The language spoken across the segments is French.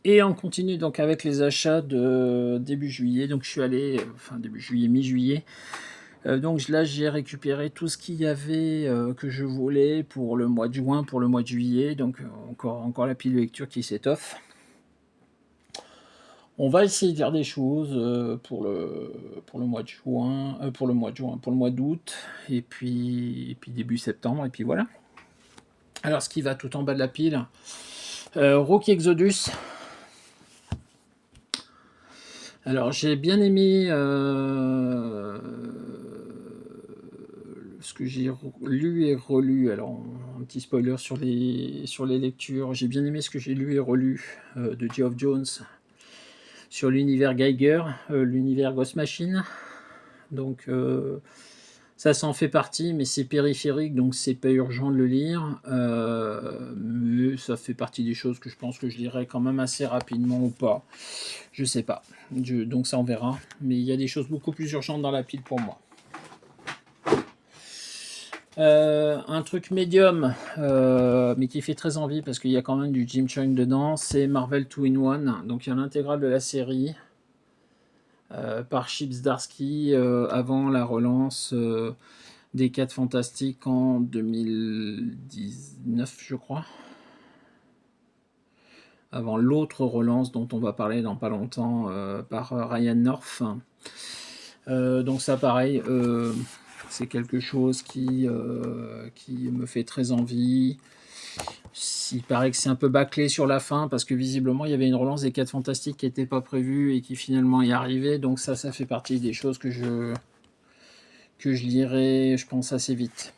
Et on continue donc avec les achats de début juillet. Donc je suis allé, enfin début juillet, mi-juillet. Donc là, j'ai récupéré tout ce qu'il y avait que je voulais pour le mois de juin, pour le mois de juillet. Donc encore la pile de lecture qui s'étoffe. On va essayer de faire des choses pour le mois de juin, pour le mois d'août, et puis début septembre, et puis voilà. Alors, ce qui va tout en bas de la pile, Rook Exodus. Alors, j'ai bien aimé ce que j'ai lu et relu. Alors, un petit spoiler sur les lectures. J'ai bien aimé ce que j'ai lu et relu de Geoff Jones sur l'univers Geiger, l'univers Ghost Machine. Donc, ça s'en fait partie, mais c'est périphérique, donc c'est pas urgent de le lire. Mais ça fait partie des choses que je pense que je lirai quand même assez rapidement ou pas. Je sais pas. Donc ça, on verra. Mais il y a des choses beaucoup plus urgentes dans la pile pour moi. Un truc médium, mais qui fait très envie parce qu'il y a quand même du Jim Chung dedans, c'est Marvel 2-in-1. Donc il y a l'intégrale de la série par Chip Zdarsky avant la relance des 4 Fantastiques en 2019, je crois. Avant l'autre relance dont on va parler dans pas longtemps par Ryan North. Donc ça, pareil, c'est quelque chose qui me fait très envie. Il paraît que c'est un peu bâclé sur la fin parce que visiblement il y avait une relance des 4 Fantastiques qui n'était pas prévue et qui finalement y arrivait. Donc ça fait partie des choses que je lirai, je pense, assez vite.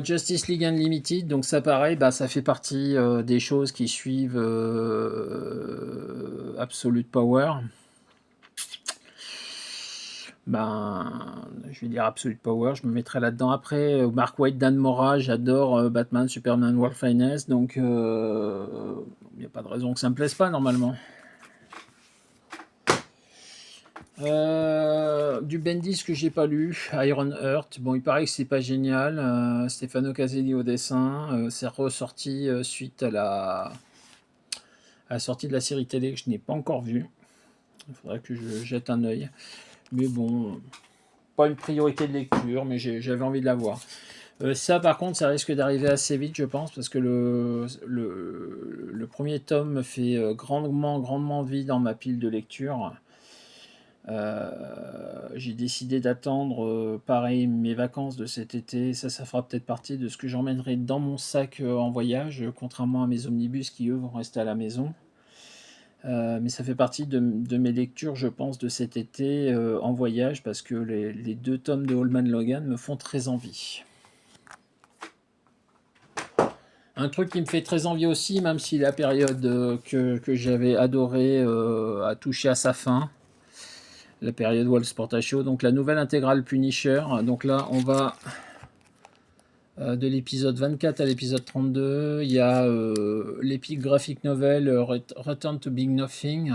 Justice League Unlimited, donc ça pareil, ça fait partie des choses qui suivent Absolute Power. Je vais dire Absolute Power, je me mettrai là-dedans. Après, Mark Waid, Dan Mora, j'adore Batman, Superman, World Finest, donc il n'y a pas de raison que ça me plaise pas normalement. Du Bendis que j'ai pas lu, Iron Heart. Bon, il paraît que c'est pas génial. Stefano Caselli au dessin. C'est ressorti suite à la sortie de la série télé que je n'ai pas encore vue. Il faudrait que je jette un œil. Mais bon, pas une priorité de lecture, mais j'avais envie de la voir. Ça, par contre, ça risque d'arriver assez vite, je pense, parce que le premier tome me fait grandement envie dans ma pile de lecture. J'ai décidé d'attendre, pareil, mes vacances de cet été. Ça fera peut-être partie de ce que j'emmènerai dans mon sac en voyage, contrairement à mes omnibus qui, eux, vont rester à la maison. Mais ça fait partie de mes lectures, je pense, de cet été en voyage, parce que les 2 tomes de Holman Logan me font très envie. Un truc qui me fait très envie aussi, même si la période que j'avais adorée a touché à sa fin, la période World Sport Show, donc la nouvelle intégrale Punisher. Donc là, on va de l'épisode 24 à l'épisode 32. Il y a l'epic graphic novel Return to Big Nothing.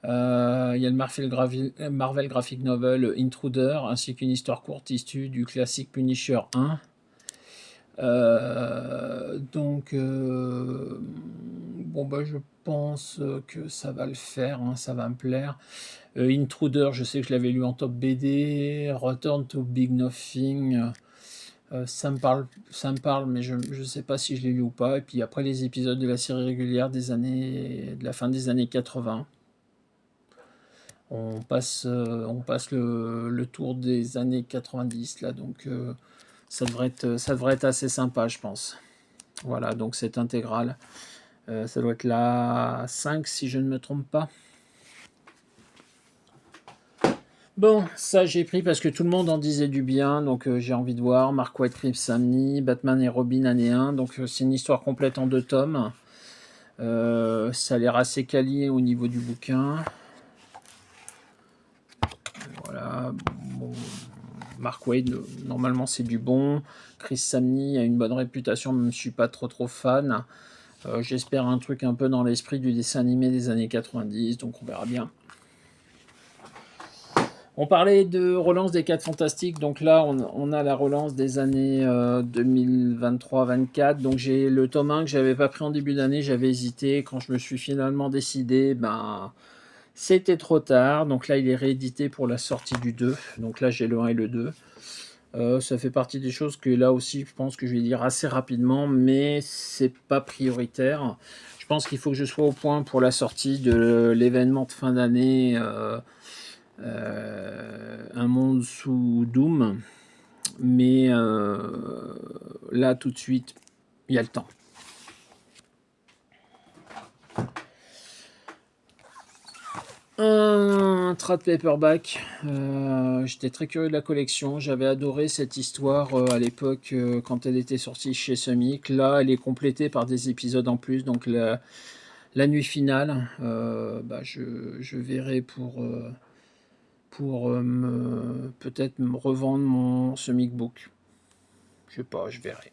Il y a le Marvel graphic novel Intruder, ainsi qu'une histoire courte issue du classique Punisher 1. Je pense que ça va le faire, hein, ça va me plaire. Intruder, je sais que je l'avais lu en top BD. Return to Big Nothing, ça me parle, mais je ne sais pas si je l'ai lu ou pas. Et puis après les épisodes de la série régulière de la fin des années 80. On passe le tour des années 90 là, donc ça devrait être assez sympa, je pense. Voilà, donc cette intégrale, ça doit être la 5 si je ne me trompe pas. Bon, ça j'ai pris parce que tout le monde en disait du bien, donc j'ai envie de voir. Mark Waid Reeves Samney, Batman et Robin année 1, donc c'est une histoire complète en 2 tomes. Ça a l'air assez quali au niveau du bouquin. Voilà. Bon, Mark Waid, normalement c'est du bon. Chris Samney a une bonne réputation, même je suis pas trop fan. J'espère un truc un peu dans l'esprit du dessin animé des années 90, donc on verra bien. On parlait de relance des 4 Fantastiques, donc là on a la relance des années 2023-24, donc j'ai le tome 1 que j'avais pas pris en début d'année, j'avais hésité, quand je me suis finalement décidé, ben c'était trop tard, donc là il est réédité pour la sortie du 2, donc là j'ai le 1 et le 2. Ça fait partie des choses que là aussi je pense que je vais lire assez rapidement, mais c'est pas prioritaire. Je pense qu'il faut que je sois au point pour la sortie de l'événement de fin d'année, Un monde sous Doom, mais là tout de suite, il y a le temps. Un trad paperback. J'étais très curieux de la collection. J'avais adoré cette histoire à l'époque quand elle était sortie chez Semic. Là, elle est complétée par des épisodes en plus. Donc la nuit finale, bah, je verrai pour peut-être me revendre mon Semic Book. Je sais pas, je verrai.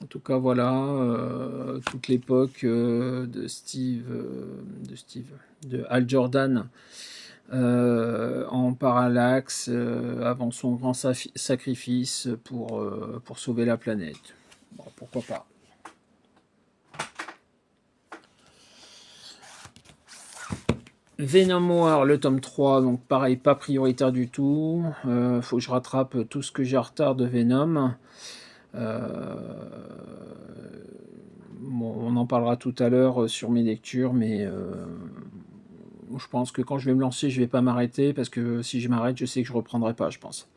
En tout cas, voilà, toute l'époque de Hal Jordan en parallaxe avant son grand sacrifice pour sauver la planète. Bon, pourquoi pas. Venom War, le tome 3, donc pareil, pas prioritaire du tout. Faut que je rattrape tout ce que j'ai en retard de Venom. Bon, on en parlera tout à l'heure sur mes lectures, mais je pense que quand je vais me lancer, je vais pas m'arrêter, parce que si je m'arrête, je sais que je reprendrai pas, je pense.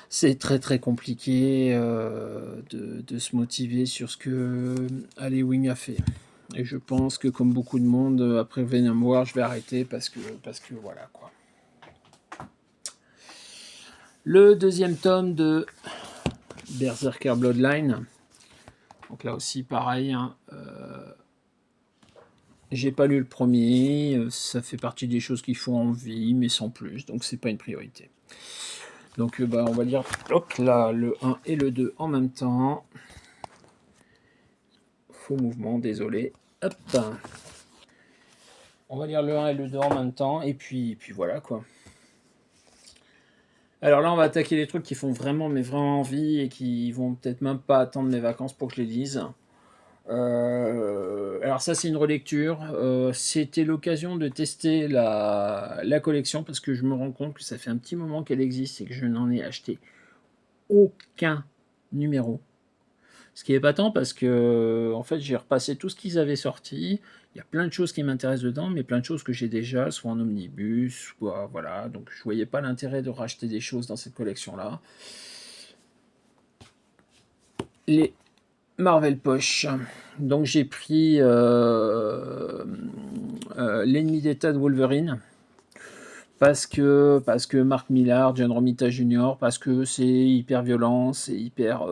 C'est très très compliqué de se motiver sur ce que Halloween a fait. Et je pense que comme beaucoup de monde, après Venom War, je vais arrêter parce que voilà quoi. Le deuxième tome de Berserker Bloodline. Donc là aussi pareil, hein, j'ai pas lu le premier, ça fait partie des choses qui font envie, mais sans plus, donc c'est pas une priorité. Donc bah, on va lire hop, là, le 1 et le 2 en même temps. Faux mouvement, désolé. Hop. On va lire le 1 et le 2 en même temps, et puis voilà quoi. Alors là, on va attaquer les trucs qui font vraiment, mais vraiment envie, et qui vont peut-être même pas attendre mes vacances pour que je les lise. Alors ça, c'est une relecture. C'était l'occasion de tester la collection, parce que je me rends compte que ça fait un petit moment qu'elle existe et que je n'en ai acheté aucun numéro. Ce qui est épatant parce que en fait, j'ai repassé tout ce qu'ils avaient sorti. Il y a plein de choses qui m'intéressent dedans, mais plein de choses que j'ai déjà, soit en omnibus, soit voilà. Donc je voyais pas l'intérêt de racheter des choses dans cette collection-là. Les Marvel Poche. Donc j'ai pris l'ennemi d'État de Wolverine. Parce que Mark Millar, John Romita Jr., parce que c'est hyper violent, c'est hyper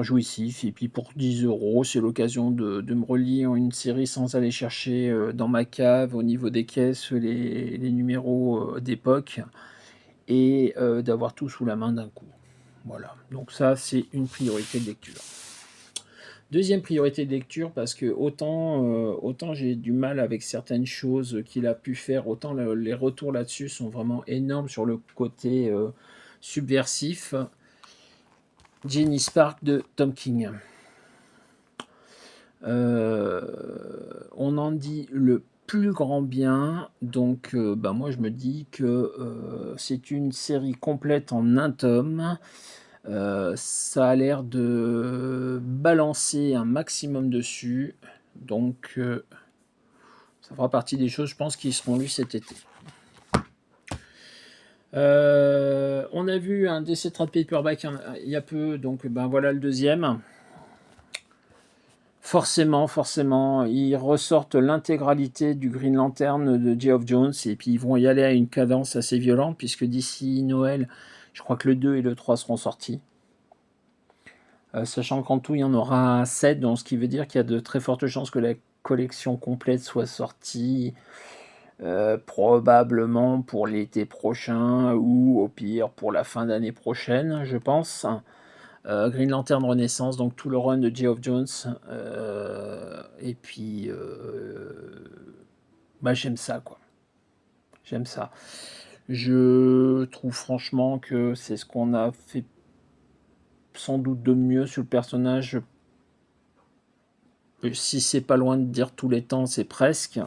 jouissif, et puis pour 10 euros, c'est l'occasion de me relire une série sans aller chercher dans ma cave au niveau des caisses les numéros d'époque, et d'avoir tout sous la main d'un coup. Voilà, donc ça c'est une priorité de lecture. Deuxième priorité de lecture, parce que autant j'ai du mal avec certaines choses qu'il a pu faire, autant les retours là-dessus sont vraiment énormes sur le côté subversif. Jenny Spark de Tom King. On en dit le plus grand bien, donc bah moi je me dis que c'est une série complète en un tome. Ça a l'air de balancer un maximum dessus, donc ça fera partie des choses, je pense, qui seront lues cet été. On a vu un DC Trade Paperback il y a peu, donc ben voilà le deuxième. Forcément, ils ressortent l'intégralité du Green Lantern de Geoff Jones, et puis ils vont y aller à une cadence assez violente, puisque d'ici Noël, je crois que le 2 et le 3 seront sortis. Sachant qu'en tout, il y en aura 7, donc ce qui veut dire qu'il y a de très fortes chances que la collection complète soit sortie probablement pour l'été prochain, ou au pire pour la fin d'année prochaine, je pense. Green Lantern Renaissance, donc tout le run de Geoff Jones, et puis bah, j'aime ça quoi. J'aime ça. Je trouve franchement que c'est ce qu'on a fait sans doute de mieux sur le personnage. Si c'est pas loin de dire tous les temps, c'est presque.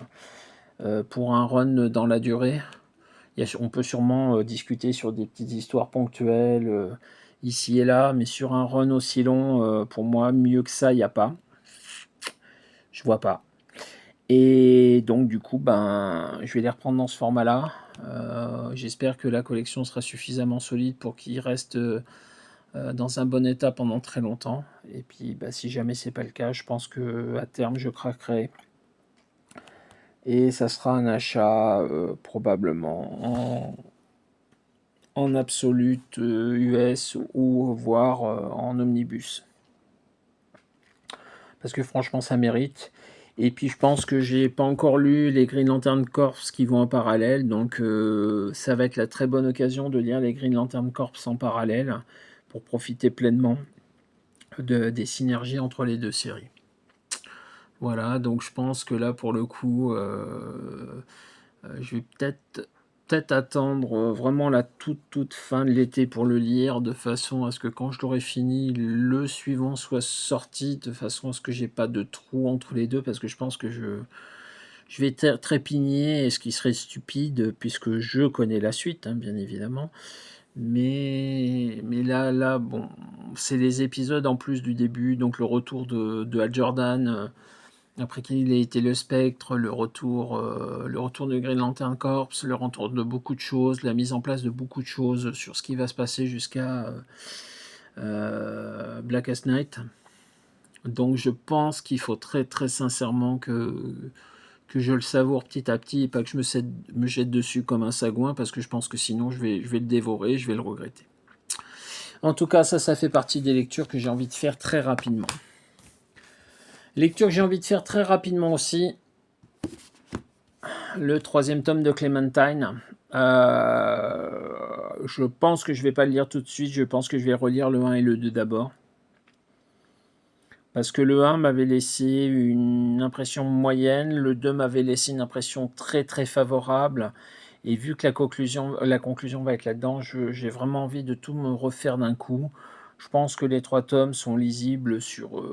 Pour un run dans la durée, on peut sûrement discuter sur des petites histoires ponctuelles ici et là, mais sur un run aussi long, pour moi, mieux que ça, il n'y a pas. Je vois pas. Et donc, du coup, je vais les reprendre dans ce format-là. J'espère que la collection sera suffisamment solide pour qu'il reste dans un bon état pendant très longtemps. Et puis, si jamais c'est pas le cas, je pense que à terme, je craquerai. Et ça sera un achat probablement en absolute US ou voire en omnibus. Parce que franchement, ça mérite. Et puis je pense que j'ai pas encore lu les Green Lantern Corps qui vont en parallèle, donc ça va être la très bonne occasion de lire les Green Lantern Corps en parallèle pour profiter pleinement des synergies entre les deux séries. Voilà, donc je pense que là pour le coup, je vais peut-être attendre vraiment la toute fin de l'été pour le lire, de façon à ce que quand je l'aurai fini, le suivant soit sorti, de façon à ce que j'ai pas de trou entre les deux, parce que je pense que je vais trépigner, ce qui serait stupide, puisque je connais la suite, hein, bien évidemment. Mais là, bon, c'est les épisodes en plus du début, donc le retour de Hal Jordan, après qu'il ait été le Spectre, le retour de Green Lantern Corps, le retour de beaucoup de choses, la mise en place de beaucoup de choses sur ce qui va se passer jusqu'à Blackest Night. Donc je pense qu'il faut très très sincèrement que je le savoure petit à petit et pas que je me jette dessus comme un sagouin, parce que je pense que sinon je vais le dévorer, je vais le regretter. En tout cas, ça fait partie des lectures que j'ai envie de faire très rapidement. Lecture que j'ai envie de faire très rapidement aussi, le 3e tome de Clementine. Je pense que je vais pas le lire tout de suite, je pense que je vais relire le 1 et le 2 d'abord. Parce que le 1 m'avait laissé une impression moyenne, le 2 m'avait laissé une impression très très favorable. Et vu que la conclusion va être là-dedans, j'ai vraiment envie de tout me refaire d'un coup. Je pense que les 3 tomes sont lisibles sur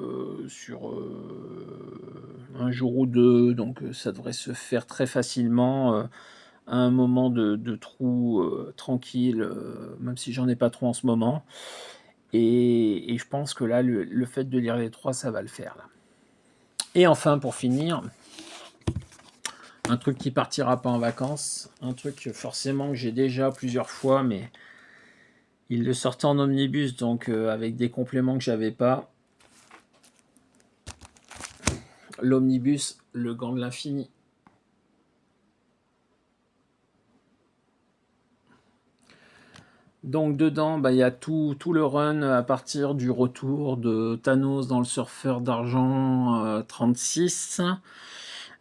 un jour ou deux, donc ça devrait se faire très facilement à un moment de trou tranquille, même si j'en ai pas trop en ce moment. Et je pense que là, le fait de lire les 3, ça va le faire. Là. Et enfin, pour finir, un truc qui partira pas en vacances, un truc forcément que j'ai déjà plusieurs fois, mais il le sortait en omnibus, donc avec des compléments que j'avais pas. L'omnibus, le gant de l'infini. Donc dedans, il y a tout le run à partir du retour de Thanos dans le Surfeur d'Argent 36.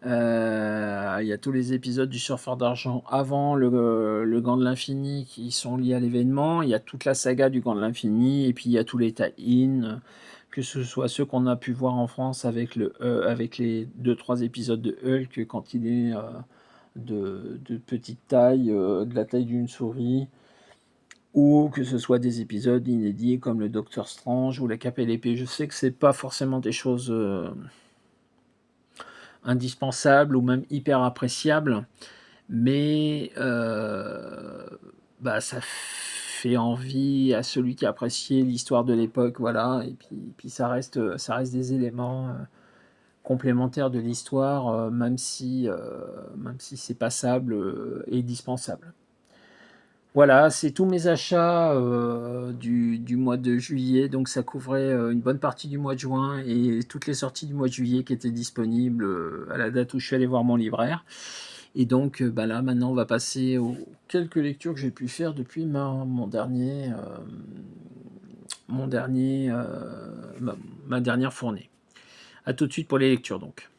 Il y a tous les épisodes du Surfeur d'Argent avant le Gant de l'Infini qui sont liés à l'événement. Il y a toute la saga du Gant de l'Infini, et puis il y a tous les tie-in, que ce soit ceux qu'on a pu voir en France avec les 2-3 épisodes de Hulk quand il est de petite taille, de la taille d'une souris, ou que ce soit des épisodes inédits comme le Docteur Strange ou la Cape et l'Épée. Je sais que c'est pas forcément des choses indispensables ou même hyper appréciables, mais ça fait envie à celui qui appréciait l'histoire de l'époque, voilà. Et puis ça reste des éléments complémentaires de l'histoire, même si c'est passable et dispensable. Voilà, c'est tous mes achats du mois de juillet, donc ça couvrait une bonne partie du mois de juin et toutes les sorties du mois de juillet qui étaient disponibles à la date où je suis allé voir mon libraire. Et donc là, maintenant, on va passer aux quelques lectures que j'ai pu faire depuis ma dernière fournée. A tout de suite pour les lectures donc.